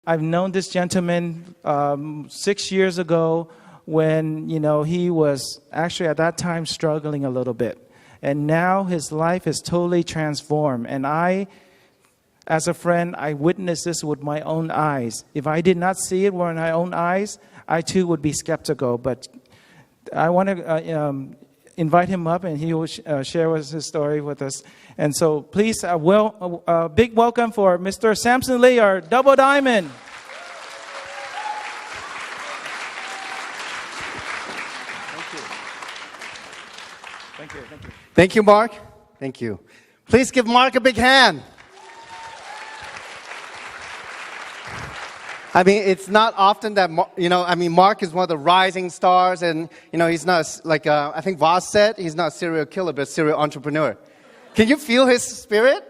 I've known this gentleman 6 years ago when, he was actually at that time struggling a little bit. And now his life is totally transformed. And I, as a friend, I witnessed this with my own eyes. If I did not see it with my own eyes, I too would be skeptical. But I want to invite him up, and he will share his story with us. And so please, big welcome for Mr. Samson Lee, our double diamond. Thank you. Thank you, Mark. Thank you. Please give Mark a big hand. I mean, it's not often that, Mark is one of the rising stars, and, he's not, like I think Voss said, he's not a serial killer, but a serial entrepreneur. Can you feel his spirit?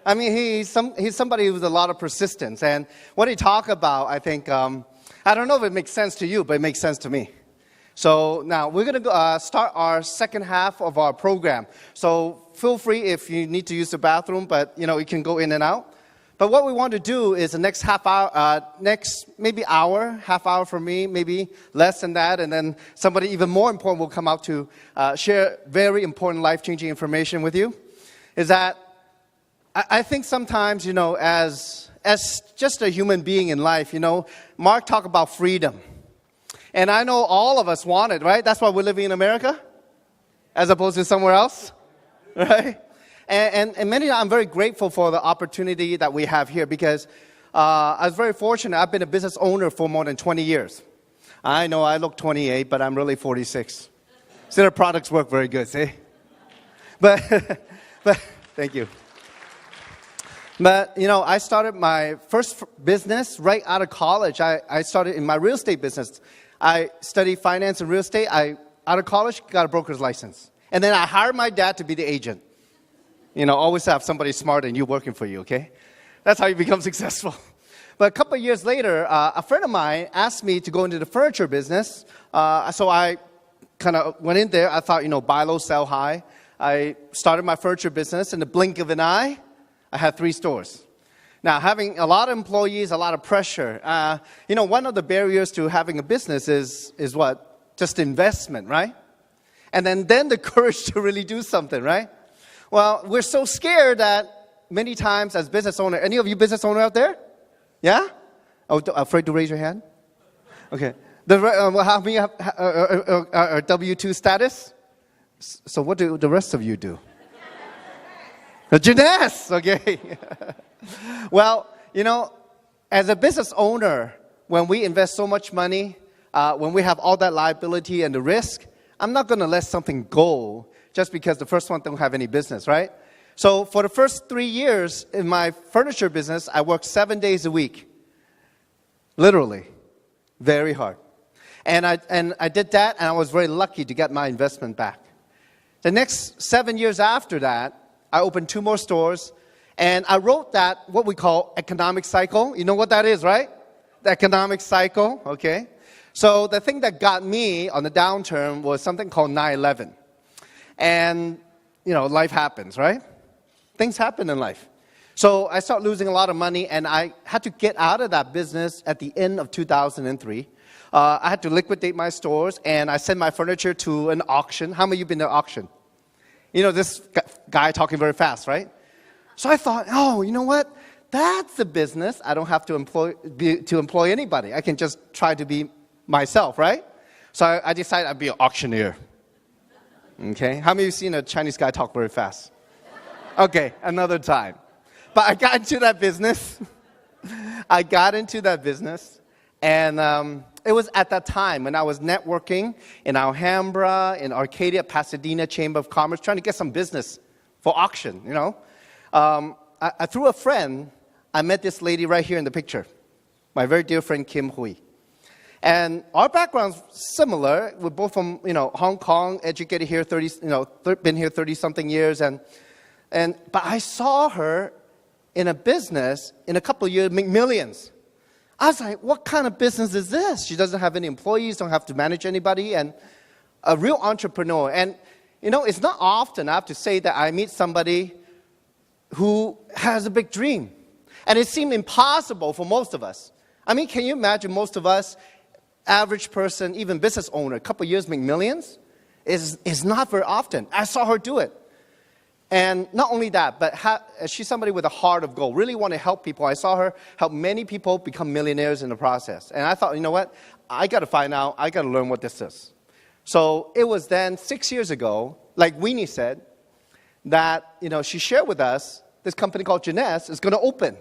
I mean, he's somebody with a lot of persistence, and what he talked about, I think, I don't know if it makes sense to you, but it makes sense to me. So now we're going to start our second half of our program. So feel free if you need to use the bathroom, but, you can go in and out. But what we want to do is the next half hour, maybe hour, half hour for me, maybe less than that, and then somebody even more important will come out to share very important life-changing information with you, is that I think sometimes, as just a human being in life, Mark talked about freedom. And I know all of us want it, right? That's why we're living in America, as opposed to somewhere else, right? And I'm very grateful for the opportunity that we have here because I was very fortunate. I've been a business owner for more than 20 years. I know I look 28, but I'm really 46. So their products work very good, see? But thank you. But, I started my first business right out of college. I started in my real estate business. I studied finance and real estate. Out of college, got a broker's license. And then I hired my dad to be the agent. Always have somebody smarter than you working for you, okay? That's how you become successful. But a couple of years later, a friend of mine asked me to go into the furniture business. So I kind of went in there. I thought, buy low, sell high. I started my furniture business. In the blink of an eye, I had 3 stores. Now, having a lot of employees, a lot of pressure. One of the barriers to having a business is what? Just investment, right? And then the courage to really do something, right? Well, we're so scared that many times as business owner, any of you business owner out there? Yeah? Oh, afraid to raise your hand? Okay. How many are W-2 status? So what do the rest of you do? Gymnasts, okay. Well, as a business owner, when we invest so much money, when we have all that liability and the risk, I'm not going to let something go just because the first one don't have any business, right? So for the first 3 years in my furniture business, I worked 7 days a week. Literally. Very hard. And I did that, and I was very lucky to get my investment back. The next 7 years after that, I opened 2 more stores, and I wrote that, what we call economic cycle. You know what that is, right? The economic cycle, okay? So the thing that got me on the downturn was something called 9/11. And, life happens, right? Things happen in life. So I started losing a lot of money, and I had to get out of that business at the end of 2003. I had to liquidate my stores, and I sent my furniture to an auction. How many of you been to auction? This guy talking very fast, right? So I thought, you know what? That's a business. I don't have to employ anybody. I can just try to be myself, right? So I decided I'd be an auctioneer. Okay? How many of you seen a Chinese guy talk very fast? Okay, another time. But I got into that business. And it was at that time when I was networking in Alhambra, in Arcadia, Pasadena Chamber of Commerce, trying to get some business for auction, through a friend, I met this lady right here in the picture, my very dear friend Kim Hui. And our background's similar. We're both from, Hong Kong, educated here, been here 30-something years. But I saw her in a business in a couple of years make millions. I was like, what kind of business is this? She doesn't have any employees, don't have to manage anybody, and a real entrepreneur. And, it's not often, I have to say, that I meet somebody who has a big dream. And it seemed impossible for most of us. I mean, can you imagine most of us, average person, even business owner, a couple of years make millions? Is not very often. I saw her do it. And not only that, but she's somebody with a heart of gold, really want to help people. I saw her help many people become millionaires in the process. And I thought, you know what? I got to find out. I got to learn what this is. So it was then 6 years ago, like Weenie said, that, she shared with us this company called Jeunesse is going to open.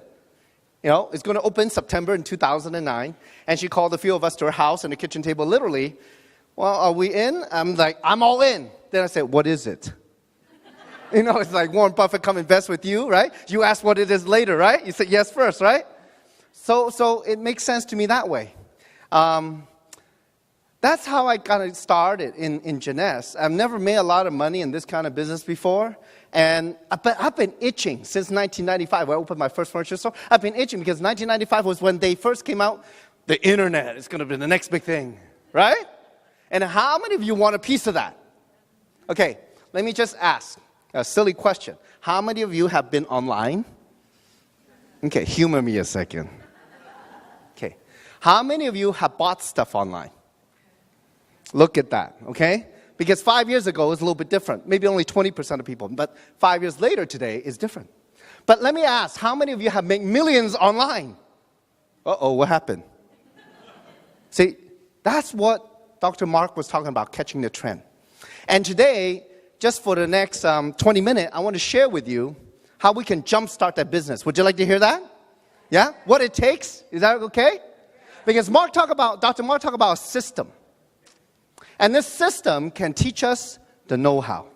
It's going to open September in 2009. And she called a few of us to her house and the kitchen table, literally. Well, are we in? I'm like, I'm all in. Then I said, what is it? It's like Warren Buffett come invest with you, right? You ask what it is later, right? You say yes first, right? So it makes sense to me that way. That's how I kind of started in Jeunesse. I've never made a lot of money in this kind of business before. But I've been itching since 1995 when I opened my first furniture store. I've been itching because 1995 was when they first came out. The internet is going to be the next big thing, right? And how many of you want a piece of that? Okay, let me just ask a silly question. How many of you have been online? Okay, humor me a second. Okay, how many of you have bought stuff online? Look at that, okay? Because 5 years ago, it was a little bit different. Maybe only 20% of people. But 5 years later today is different. But let me ask, how many of you have made millions online? Uh-oh, what happened? See, that's what Dr. Mark was talking about, catching the trend. And today, just for the next 20 minutes, I want to share with you how we can jumpstart that business. Would you like to hear that? Yeah? What it takes? Is that okay? Because Dr. Mark talked about a system. And this system can teach us the know-how.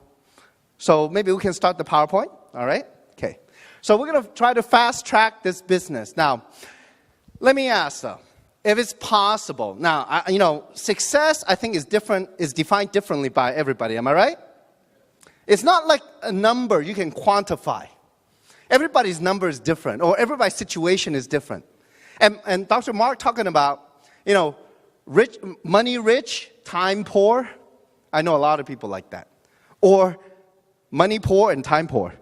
So maybe we can start the PowerPoint, all right? Okay. So we're going to try to fast-track this business. Now, let me ask, though, if it's possible. Now, success, I think, is defined differently by everybody. Am I right? It's not like a number you can quantify. Everybody's number is different, or everybody's situation is different. And Dr. Mark talking about, money rich, time poor. I know a lot of people like that. Or money poor and time poor.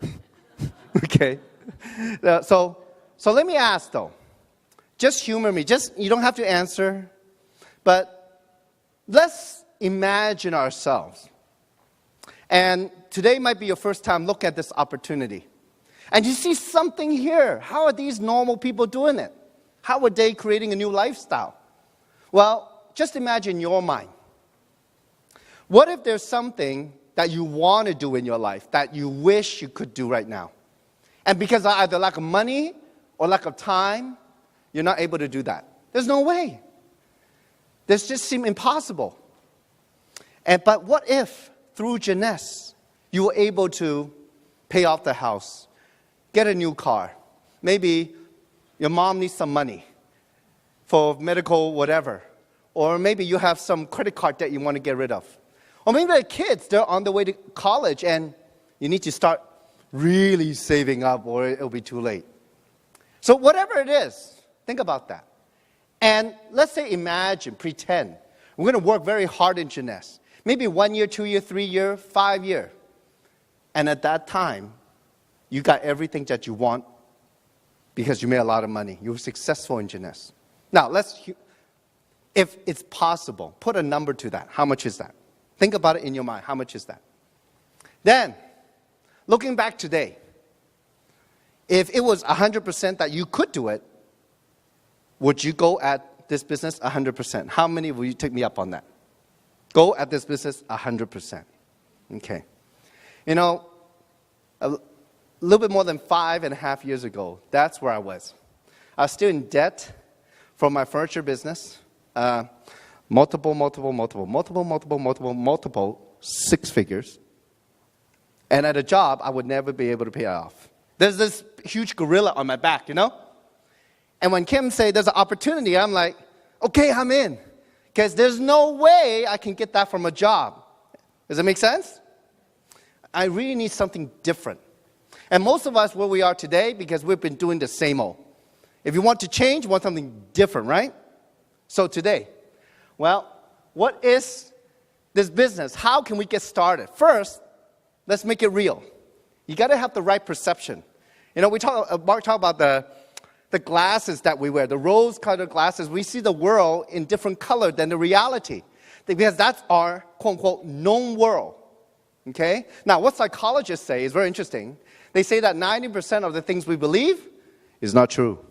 Okay? So let me ask, though. Just humor me. You don't have to answer. But let's imagine ourselves. And today might be your first time look at this opportunity. And you see something here. How are these normal people doing it? How are they creating a new lifestyle? Well, just imagine your mind. What if there's something that you want to do in your life that you wish you could do right now? And because of either lack of money or lack of time, you're not able to do that. There's no way. This just seems impossible. But what if, through Jeunesse, you were able to pay off the house, get a new car, maybe your mom needs some money for medical whatever, or maybe you have some credit card debt you want to get rid of. Or maybe the kids, they're on their way to college and you need to start really saving up or it'll be too late. So whatever it is, think about that. And let's say pretend, we're going to work very hard in Jeunesse. Maybe 1 year, 2 year, 3 year, 5 year. And at that time, you got everything that you want because you made a lot of money. You were successful in Jeunesse. Now, if it's possible, put a number to that. How much is that? Think about it in your mind. How much is that? Then, looking back today, if it was 100% that you could do it, would you go at this business 100%? How many will you take me up on that? Go at this business 100%. Okay. A little bit more than 5.5 years ago, that's where I was. I was still in debt from my furniture business. Multiple 6 figures. And at a job, I would never be able to pay it off. There's this huge gorilla on my back, And when Kim said there's an opportunity, I'm like, okay, I'm in. Because there's no way I can get that from a job. Does that make sense? I really need something different. And most of us where we are today, because we've been doing the same old. If you want to change, you want something different, right? So today, well, what is this business? How can we get started? First, let's make it real. You got to have the right perception. Mark talked about the glasses that we wear, the rose-colored glasses, we see the world in different color than the reality. Because that's our, quote-unquote, known world. Okay? Now, what psychologists say is very interesting. They say that 90% of the things we believe is not true.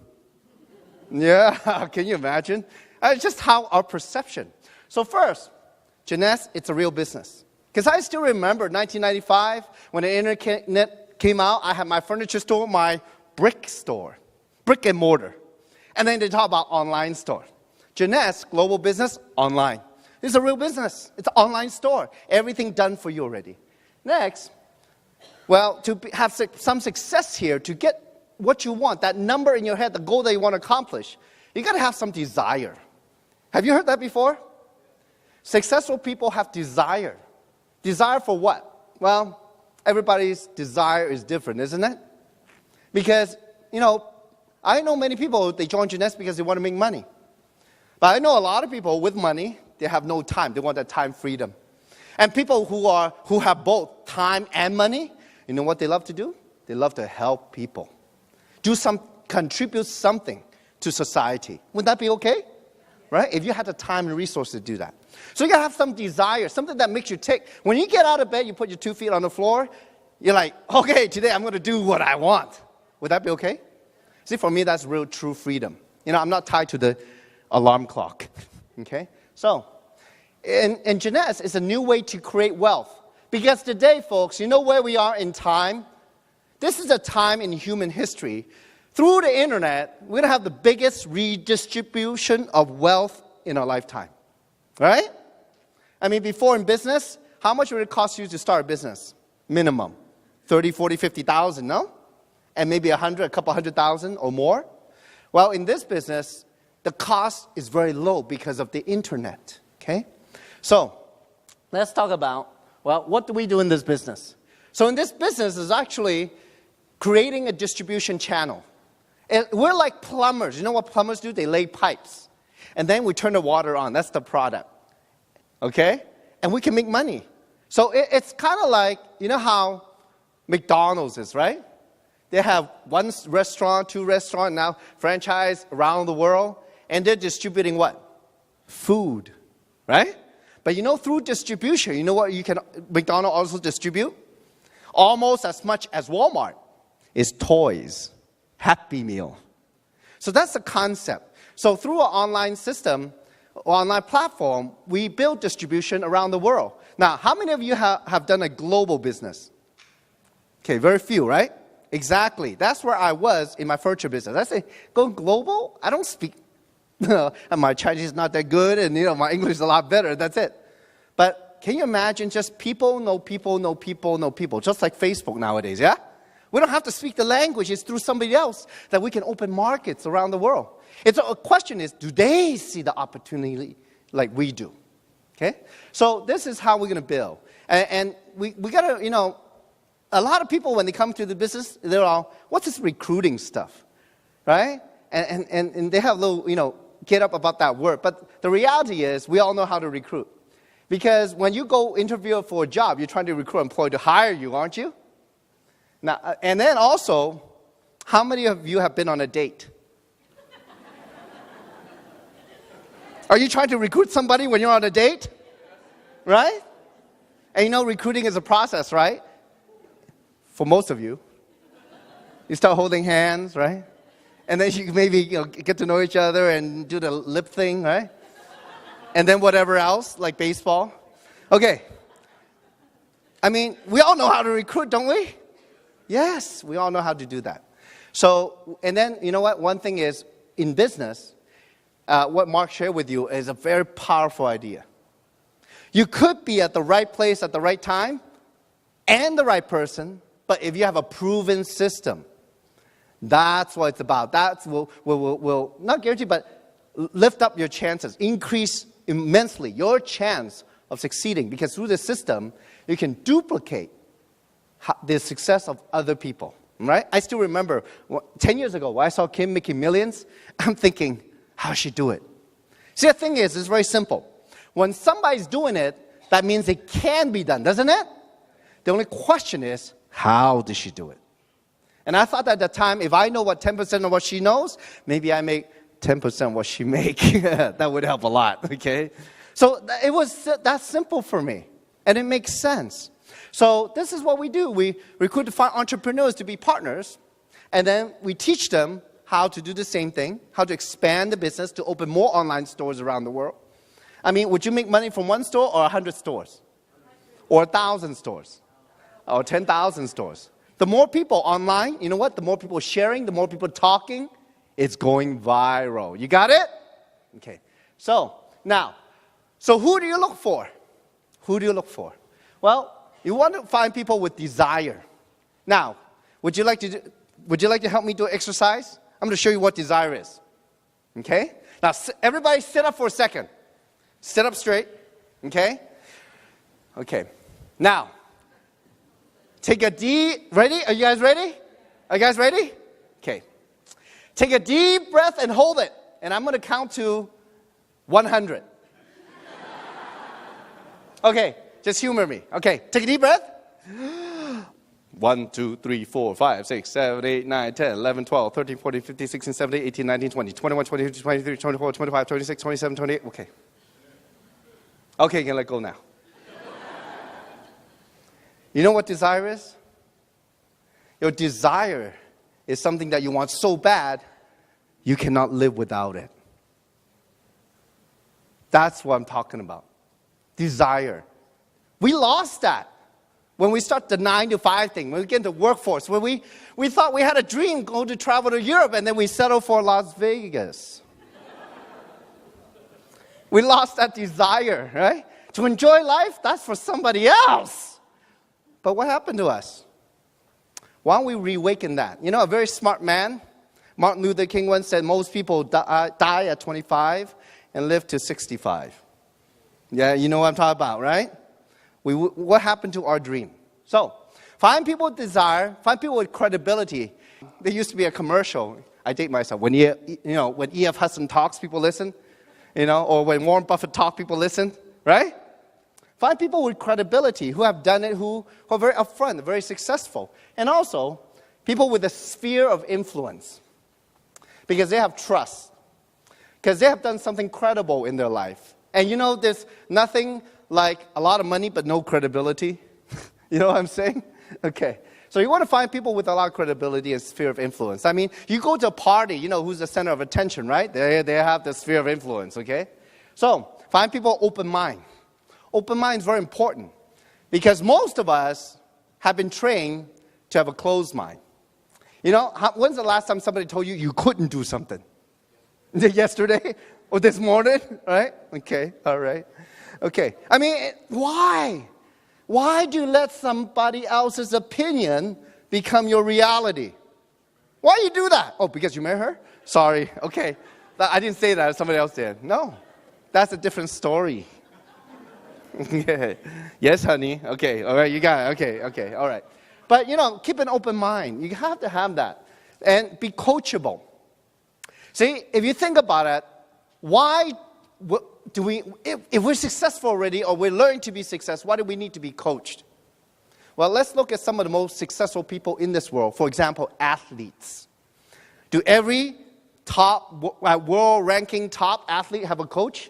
Yeah, can you imagine? It's just how our perception. So first, Jeunesse, it's a real business. Because I still remember 1995, when the internet came out, I had my furniture store, my brick store, brick and mortar. And then they talk about online store. Jeunesse, global business, online. It's a real business. It's an online store. Everything done for you already. Next, well, to have some success here, to get what you want, that number in your head, the goal that you want to accomplish, you got to have some desire. Have you heard that before? Successful people have desire. Desire for what? Well, everybody's desire is different, isn't it? Because, I know many people, they join Jeunesse because they want to make money. But I know a lot of people with money, they have no time. They want that time freedom. And people who have both time and money, you know what they love to do? They love to help people. Contribute something to society. Would that be okay? Right? If you had the time and resources to do that. So you got to have some desire, something that makes you tick. When you get out of bed, you put your 2 feet on the floor, you're like, okay, today I'm going to do what I want. Would that be okay? See, for me, that's real true freedom. I'm not tied to the alarm clock. Okay? So, and Jeunesse is a new way to create wealth. Because today, folks, you know where we are in time? This is a time in human history. Through the internet, we're going to have the biggest redistribution of wealth in our lifetime. Right? I mean, before in business, how much would it cost you to start a business? Minimum. 30, 40, 50,000, no? And maybe a couple 100,000 or more? Well, in this business, the cost is very low because of the internet. Okay? So, let's talk about, what do we do in this business? So in this business is actually creating a distribution channel. We're like plumbers. You know what plumbers do? They lay pipes. And then we turn the water on. That's the product. Okay? And we can make money. So it's kind of like, you know how McDonald's is, right? They have 1 restaurant, 2 restaurants, now franchise around the world. And they're distributing what? Food. Right? But through distribution, you know what McDonald's also distribute? Almost as much as Walmart is toys. Happy Meal. So that's the concept. So through an online system, online platform, we build distribution around the world. Now, how many of you have done a global business? Okay, very few, right? Exactly. That's where I was in my furniture business. I say, go global? I don't speak, and my Chinese is not that good, and my English is a lot better. That's it. But can you imagine just people know people know people know people, just like Facebook nowadays, yeah? We don't have to speak the language. It's through somebody else that we can open markets around the world. A question is, do they see the opportunity like we do? Okay? So this is how we're going to build. And we got to, a lot of people, when they come to the business, they're all, what's this recruiting stuff? Right? And they have a little, get up about that word. But the reality is, we all know how to recruit. Because when you go interview for a job, you're trying to recruit an employee to hire you, aren't you? Now, and then also, how many of you have been on a date? Are you trying to recruit somebody when you're on a date? Right? And recruiting is a process, right? For most of you. You start holding hands, right? And then you maybe get to know each other and do the lip thing, right? And then whatever else, like baseball. Okay. I mean, we all know how to recruit, don't we? Yes, we all know how to do that. So, and then, you know what? One thing is, in business, what Mark shared with you is a very powerful idea. You could be at the right place at the right time and the right person, but if you have a proven system, that's what it's about. That will not guarantee, but lift up your chances, increase immensely your chance of succeeding, because through the system, you can duplicate the success of other people, right? I still remember 10 years ago when I saw Kim making millions, I'm thinking, how does she do it? See, the thing is, it's very simple. When somebody's doing it, that means it can be done, doesn't it? The only question is, how did she do it? And I thought at that time, if I know what 10% of what she knows, maybe I make 10% what she make. That would help a lot, okay? So it was that simple for me, and it makes sense. So this is what we do. We recruit to find entrepreneurs to be partners, and then we teach them how to do the same thing, how to expand the business to open more online stores around the world. I mean, would you make money from one store or 100 stores? Or 1,000 stores? Or 10,000 stores? The more people online, you know what? The more people sharing, the more people talking, it's going viral. You got it? Okay. So, now, who do you look for? Who do you look for? Well, you want to find people with desire. Now, would you like to help me do exercise? I'm going to show you what desire is. Okay? Now, everybody sit up for a second. Sit up straight. Okay? Okay. Now, take a deep, ready? Are you guys ready? Are you guys ready? Okay. Take a deep breath and hold it. And I'm going to count to 100. Okay, just humor me. Okay, take a deep breath. 1, 2, 3, 4, 5, 6, 7, 8, 9, 10, 11, 12, 13, 14, 15, 16, 17, 18, 19, 20, 21, 22, 23, 24, 25, 26, 27, 28. Okay. Okay, you can let go now. You know what desire is? Your desire is something that you want so bad, you cannot live without it. That's what I'm talking about. Desire. We lost that when we start the 9 to 5 thing, when we get into workforce, when we thought we had a dream, go to travel to Europe, and then we settle for Las Vegas. We lost that desire, right? To enjoy life, that's for somebody else. But what happened to us? Why don't we reawaken that? You know, a very smart man, Martin Luther King once said, most people die at 25 and live to 65. Yeah, you know what I'm talking about, right? What happened to our dream? So, find people with desire, find people with credibility. There used to be a commercial. I date myself. When when E.F. Hudson talks, people listen. Or when Warren Buffett talks, people listen, right? Find people with credibility who have done it, who are very upfront, very successful. And also, people with a sphere of influence. Because they have trust. Because they have done something credible in their life. And there's nothing like a lot of money but no credibility. You know what I'm saying? Okay. So you want to find people with a lot of credibility and sphere of influence. I mean, you go to a party, who's the center of attention, right? They have the sphere of influence, okay? So find people open mind. Open mind is very important because most of us have been trained to have a closed mind. When's the last time somebody told you you couldn't do something? Yesterday? Or this morning, right? Okay, all right. Okay, I mean, why? Why do you let somebody else's opinion become your reality? Why do you do that? Oh, because you met her? Sorry, okay. I didn't say that, somebody else did. No, that's a different story. Yes, honey. Okay, all right, you got it. Okay, all right. But, keep an open mind. You have to have that. And be coachable. See, if you think about it, why do we, if we're successful already or we're learning to be successful, why do we need to be coached? Well, let's look at some of the most successful people in this world. For example, athletes. Do every top, world-ranking top athlete have a coach?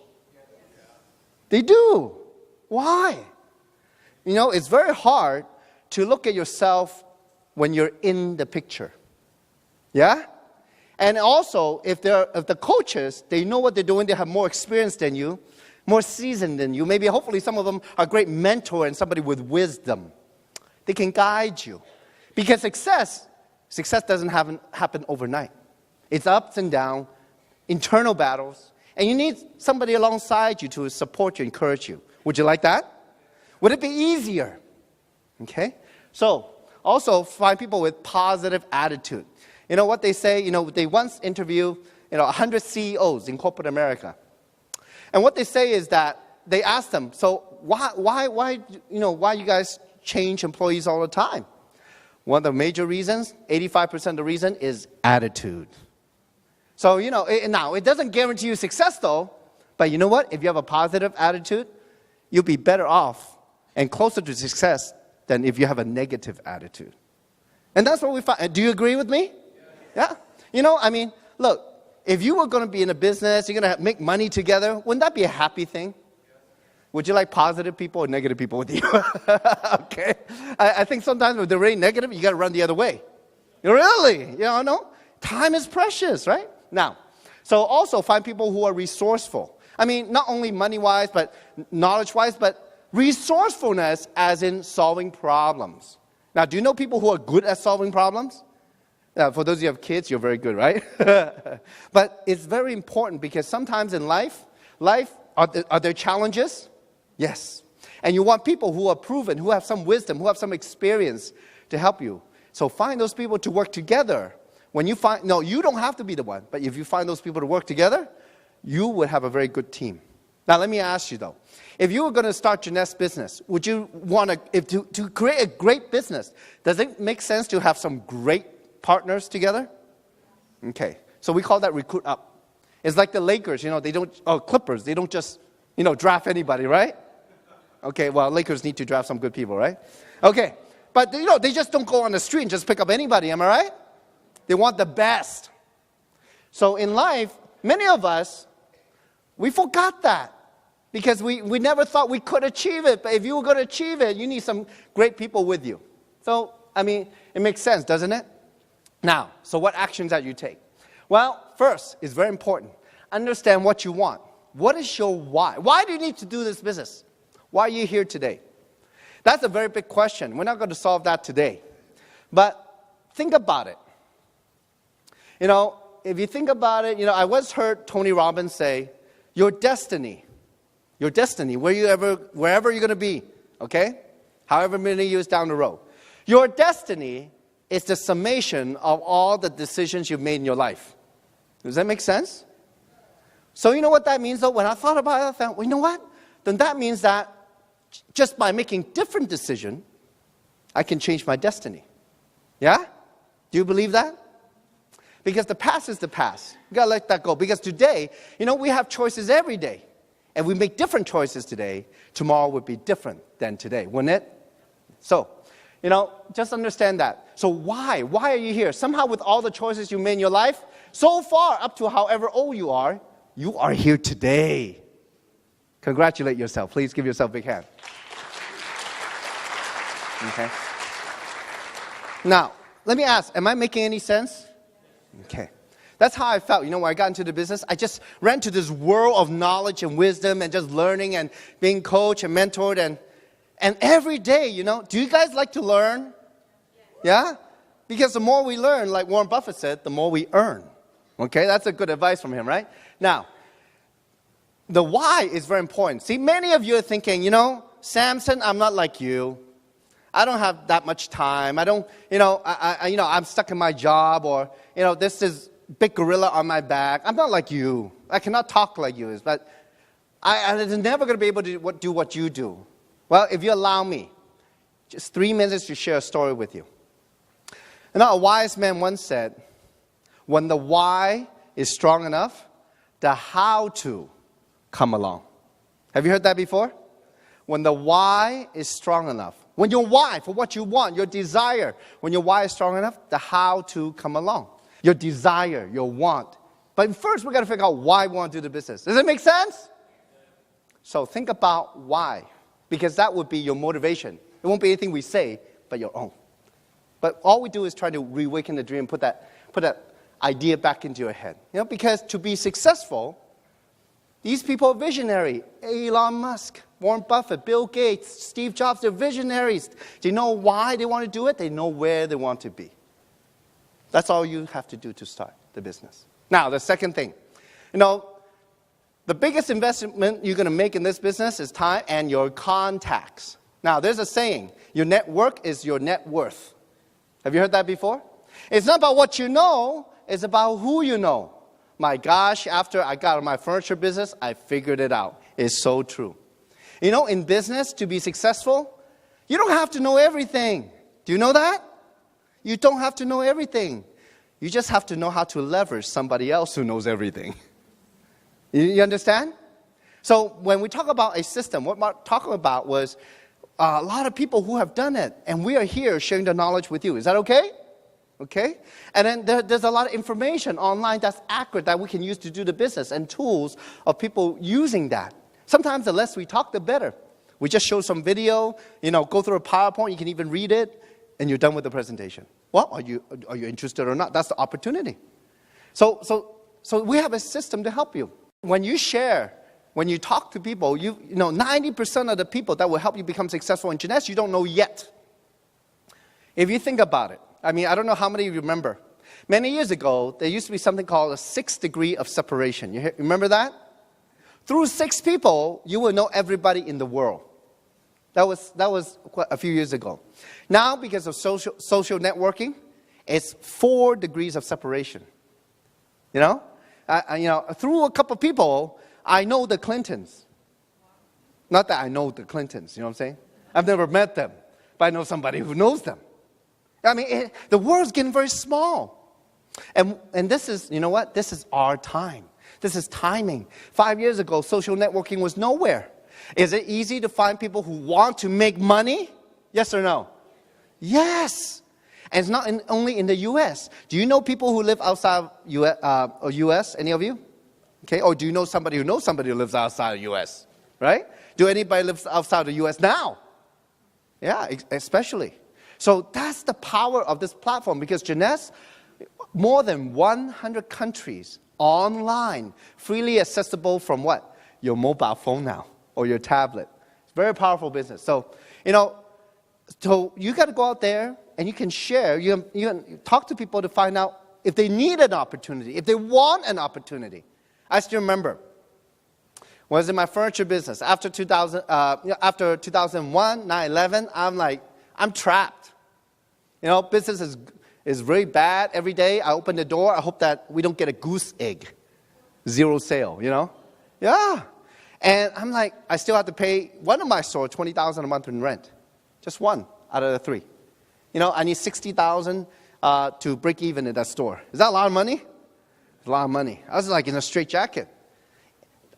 They do. Why? It's very hard to look at yourself when you're in the picture. Yeah? And also, if the coaches, they know what they're doing, they have more experience than you, more seasoned than you. Maybe, hopefully, some of them are a great mentor and somebody with wisdom. They can guide you. Because success doesn't happen overnight. It's ups and downs, internal battles, and you need somebody alongside you to support you, encourage you. Would you like that? Would it be easier? Okay? So, also find people with positive attitude. You know what they say? They once interviewed 100 CEOs in corporate America. And what they say is that they asked them, so why you guys change employees all the time? One of the major reasons, 85% of the reason is attitude. So, now it doesn't guarantee you success though, but you know what? If you have a positive attitude, you'll be better off and closer to success than if you have a negative attitude. And that's what we find. Do you agree with me? Yeah. Look, if you were going to be in a business, you're going to make money together, wouldn't that be a happy thing? Would you like positive people or negative people with you? Okay. I think sometimes if they're really negative, you got to run the other way. Really? No? Time is precious, right? Now, so also find people who are resourceful. Not only money-wise, but knowledge-wise, but resourcefulness as in solving problems. Now, do you know people who are good at solving problems? For those of you who have kids, you're very good, right? But it's very important because sometimes in life, are there challenges? Yes. And you want people who are proven, who have some wisdom, who have some experience to help you. So find those people to work together. When you you don't have to be the one, but if you find those people to work together, you would have a very good team. Now, let me ask you though, if you were going to start your next business, would you want to create a great business, does it make sense to have some great partners together? Okay, so we call that recruit up. It's like the Lakers, Clippers, they don't just, draft anybody, right? Okay, well, Lakers need to draft some good people, right? Okay, but they just don't go on the street and just pick up anybody, am I right? They want the best. So in life, many of us, we forgot that because we never thought we could achieve it. But if you were going to achieve it, you need some great people with you. So, it makes sense, doesn't it? Now, so what actions that you take? Well, first, it's very important. Understand what you want. What is your why? Why do you need to do this business? Why are you here today? That's a very big question. We're not going to solve that today. But think about it. If you think about it, I once heard Tony Robbins say, your destiny, wherever you're going to be, okay? However many years down the road. Your destiny is the summation of all the decisions you've made in your life. Does that make sense? So you know what that means though? When I thought about it, I thought, well, you know what? Then that means that just by making different decisions, I can change my destiny. Yeah? Do you believe that? Because the past is the past. You got to let that go. Because today, we have choices every day. And we make different choices today. Tomorrow would be different than today, wouldn't it? So, just understand that. So why? Why are you here? Somehow with all the choices you made in your life, so far up to however old you are here today. Congratulate yourself. Please give yourself a big hand. Okay. Now, let me ask, am I making any sense? Okay. That's how I felt. When I got into the business, I just ran to this world of knowledge and wisdom and just learning and being coached and mentored. And every day, do you guys like to learn? Yeah? Because the more we learn, like Warren Buffett said, the more we earn. Okay? That's a good advice from him, right? Now, the why is very important. See, many of you are thinking, Samson, I'm not like you. I don't have that much time. I don't, I'm stuck in my job or, this is big gorilla on my back. I'm not like you. I cannot talk like you. But I'm never going to be able to do what you do. Well, if you allow me, just 3 minutes to share a story with you. A wise man once said, when the why is strong enough, the how to come along. Have you heard that before? When the why is strong enough. When your why, for what you want, your desire, when your why is strong enough, the how to come along. Your desire, your want. But first, we've got to figure out why we want to do the business. Does it make sense? So think about why. Because that would be your motivation. It won't be anything we say, but your own. But all we do is try to reawaken the dream, put that idea back into your head. Because to be successful, these people are visionary. Elon Musk, Warren Buffett, Bill Gates, Steve Jobs, they're visionaries. Do you know why they want to do it? They know where they want to be. That's all you have to do to start the business. Now, the second thing. The biggest investment you're going to make in this business is time and your contacts. Now, there's a saying, your network is your net worth. Have you heard that before? It's not about what you know, it's about who you know. My gosh, after I got out of my furniture business, I figured it out. It's so true. In business, to be successful, you don't have to know everything. Do you know that? You don't have to know everything. You just have to know how to leverage somebody else who knows everything. You understand? So when we talk about a system, what Mark talked about was a lot of people who have done it. And we are here sharing the knowledge with you. Is that okay? Okay? And then there's a lot of information online that's accurate that we can use to do the business and tools of people using that. Sometimes the less we talk, the better. We just show some video, go through a PowerPoint, you can even read it, and you're done with the presentation. Well, are you interested or not? That's the opportunity. So we have a system to help you. When you share, when you talk to people, 90% of the people that will help you become successful in Jeunesse, you don't know yet. If you think about it, I don't know how many of you remember. Many years ago, there used to be something called a 6 degree of separation. You remember that? Through 6 people, you will know everybody in the world. That was quite a few years ago. Now, because of social networking, it's 4 degrees of separation. Through a couple of people, I know the Clintons. Not that I know the Clintons, you know what I'm saying? I've never met them, but I know somebody who knows them. The world's getting very small. And this is, this is our time. This is timing. 5 years ago, social networking was nowhere. Is it easy to find people who want to make money? Yes or no? Yes. And it's not only in the U.S. Do you know people who live outside U.S., any of you? Okay, or do you know somebody who knows somebody who lives outside the U.S., right? Do anybody live outside the U.S. now? Yeah, especially. So that's the power of this platform, because Jeunesse, more than 100 countries online, freely accessible from what? Your mobile phone now, or your tablet. It's a very powerful business. So, so you got to go out there and you can share, you can talk to people to find out if they need an opportunity, if they want an opportunity. I still remember, when I was in my furniture business, after 2001, 9/11, I'm trapped. Business is very bad every day. I open the door. I hope that we don't get a goose egg. 0 sale, Yeah. And I'm I still have to pay one of my stores $20,000 a month in rent. Just one out of the 3. I need $60,000 to break even in that store. Is that a lot of money? It's a lot of money. I was in a straitjacket.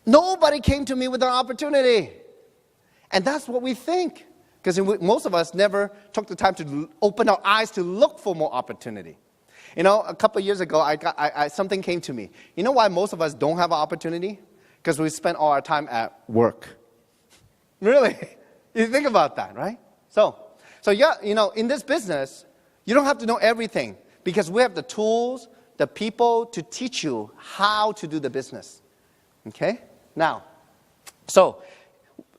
Nobody came to me with an opportunity. And that's what we think. Because most of us never took the time to open our eyes to look for more opportunity. A couple of years ago, something came to me. You know why most of us don't have an opportunity? Because we spend all our time at work. Really? You think about that, right? So yeah, in this business, you don't have to know everything, because we have the tools, the people to teach you how to do the business. Okay? Now, so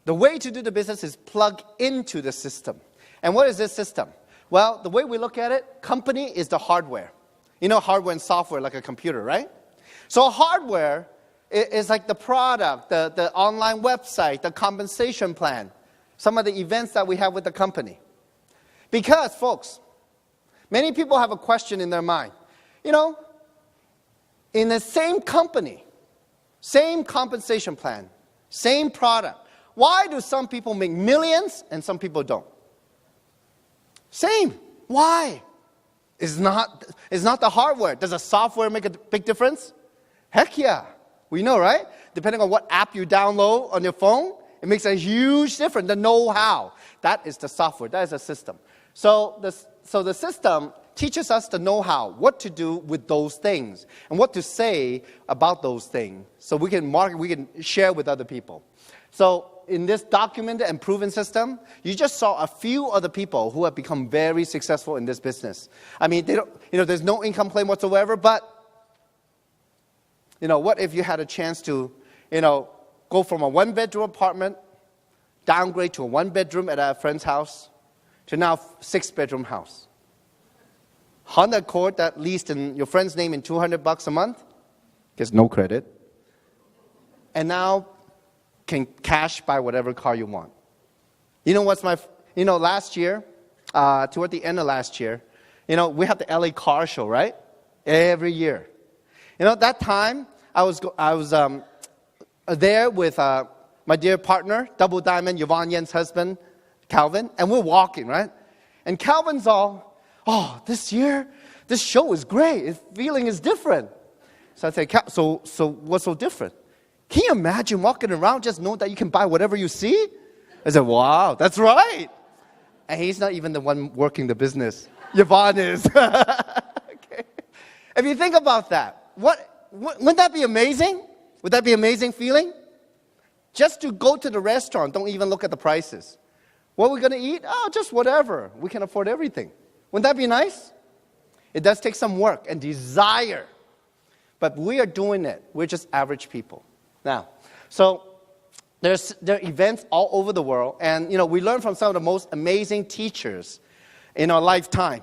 the way to do the business is plug into the system. And what is this system? Well, the way we look at it, company is the hardware. Hardware and software like a computer, right? So hardware is like the product, the online website, the compensation plan, some of the events that we have with the company. Because, folks, many people have a question in their mind. In the same company, same compensation plan, same product, why do some people make millions and some people don't? Same. Why? It's not the hardware. Does the software make a big difference? Heck yeah. We know, right? Depending on what app you download on your phone, it makes a huge difference. The know-how. That is the software. That is the system. So the system teaches us the know-how, what to do with those things, and what to say about those things, so we can share with other people. So in this documented and proven system, you just saw a few other people who have become very successful in this business. There's no income claim whatsoever, but what if you had a chance to, go from a 1-bedroom apartment, downgrade to a 1-bedroom at a friend's house, to now 6-bedroom house. Honda Accord that leased in your friend's name in $200 a month, gets no credit, and now can cash buy whatever car you want. Last year, toward the end of last year, we have the LA car show, right? Every year. That time, I was there with my dear partner, Double Diamond, Yvonne Yen's husband, Calvin, and we're walking, right? And Calvin's all, this year, this show is great. His feeling is different. So I say, so what's so different? Can you imagine walking around just knowing that you can buy whatever you see? I said, wow, that's right. And he's not even the one working the business. Yvonne is. If you think about that, wouldn't that be amazing? Would that be an amazing feeling? Just to go to the restaurant, don't even look at the prices. What are we going to eat? Oh, just whatever. We can afford everything. Wouldn't that be nice? It does take some work and desire. But we are doing it. We're just average people. Now, so there are events all over the world. And, we learn from some of the most amazing teachers in our lifetime.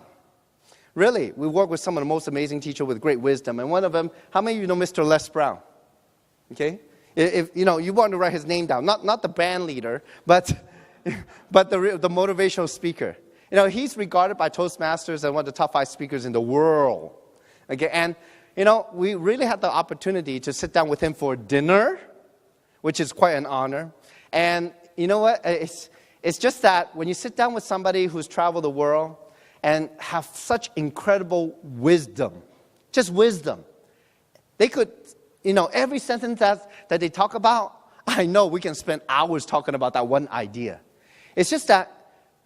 Really, we work with some of the most amazing teachers with great wisdom. And one of them, how many of you know Mr. Les Brown? Okay? If you want to write his name down, not the band leader, but the motivational speaker. He's regarded by Toastmasters as one of the top 5 speakers in the world. Okay, and we really had the opportunity to sit down with him for dinner, which is quite an honor. And you know what? It's just that when you sit down with somebody who's traveled the world and have such incredible wisdom, just wisdom, they could, every sentence that they talk about, I know we can spend hours talking about that one idea. It's just that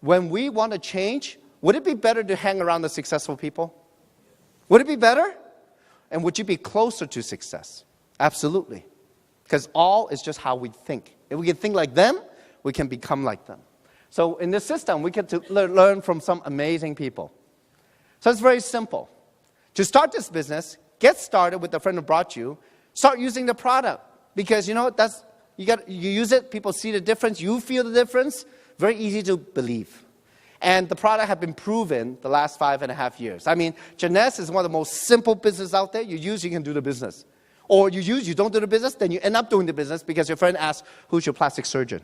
when we want to change, would it be better to hang around the successful people? Would it be better? And would you be closer to success? Absolutely. Because all is just how we think. If we can think like them, we can become like them. So in this system, we get to learn from some amazing people. So it's very simple. To start this business, get started with the friend who brought you. Start using the product. Because you use it, people see the difference, you feel the difference. Very easy to believe. And the product has been proven the last 5.5 years. I mean, Jeunesse is one of the most simple businesses out there. You use, you can do the business. Or you don't do the business, then you end up doing the business because your friend asks, who's your plastic surgeon?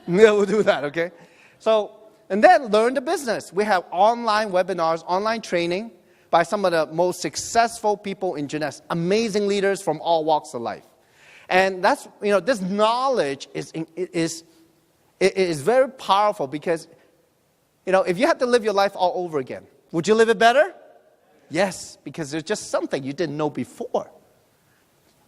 Yeah, we'll do that, okay? So, and then learn the business. We have online webinars, online training by some of the most successful people in Jeunesse, amazing leaders from all walks of life. And that's, this knowledge is very powerful because, if you had to live your life all over again, would you live it better? Yes, because there's just something you didn't know before.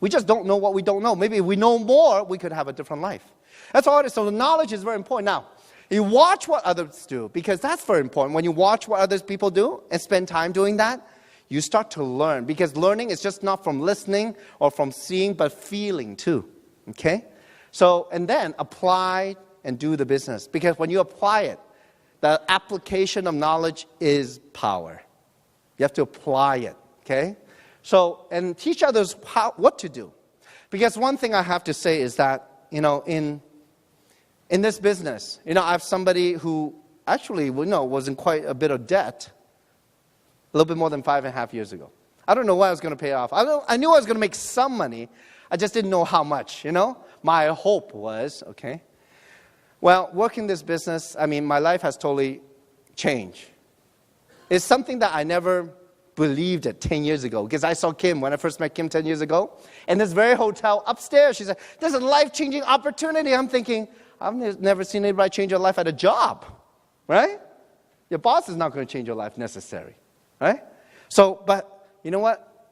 We just don't know what we don't know. Maybe if we know more, we could have a different life. That's all it is. So the knowledge is very important. Now, you watch what others do because that's very important. When you watch what other people do and spend time doing that, you start to learn because learning is just not from listening or from seeing, but feeling too. Okay? So, and then apply and do the business because when you apply it, the application of knowledge is power. You have to apply it, okay? So, and teach others what to do. Because one thing I have to say is that, in this business, I have somebody who actually, was in quite a bit of debt a little bit more than 5.5 years ago. I don't know what I was going to pay off. I knew I was going to make some money. I just didn't know how much, My hope was, okay, well, working this business, my life has totally changed. It's something that I never believed it 10 years ago. Because I saw Kim, when I first met Kim 10 years ago, in this very hotel upstairs, she said, there's a life-changing opportunity. I'm thinking, I've never seen anybody change their life at a job, right? Your boss is not going to change your life necessarily, right? So, but you know what?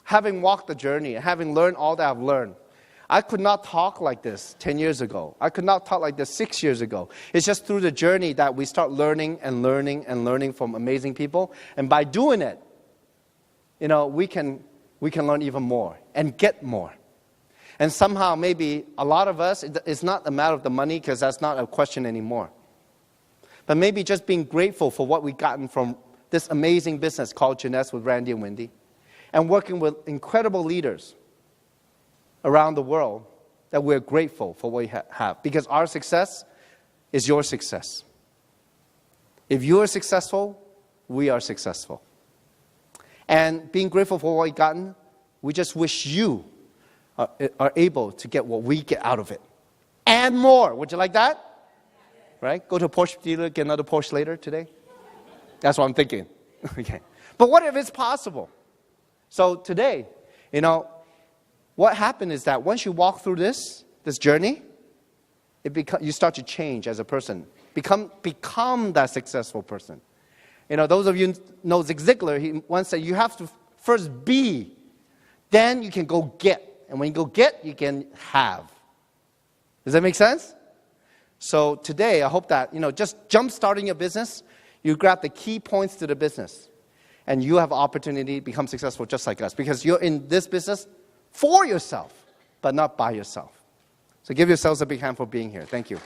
Having walked the journey, having learned all that I've learned, I could not talk like this 10 years ago. I could not talk like this 6 years ago. It's just through the journey that we start learning and learning and learning from amazing people. And by doing it, we can learn even more and get more. And somehow maybe a lot of us, it's not a matter of the money because that's not a question anymore. But maybe just being grateful for what we've gotten from this amazing business called Jeunesse with Randy and Wendy and working with incredible leaders around the world, that we're grateful for what we have. Because our success is your success. If you are successful, we are successful. And being grateful for what we've gotten, we just wish you are able to get what we get out of it. And more. Would you like that? Right? Go to a Porsche dealer, get another Porsche later today? That's what I'm thinking. Okay. But what if it's possible? So today, what happened is that once you walk through this journey, you start to change as a person. Become that successful person. Those of you know Zig Ziglar, he once said, you have to first be, then you can go get. And when you go get, you can have. Does that make sense? So today, I hope that, just jump starting your business, you grab the key points to the business. and you have opportunity to become successful just like us because you're in this business for yourself, but not by yourself. So give yourselves a big hand for being here. Thank you.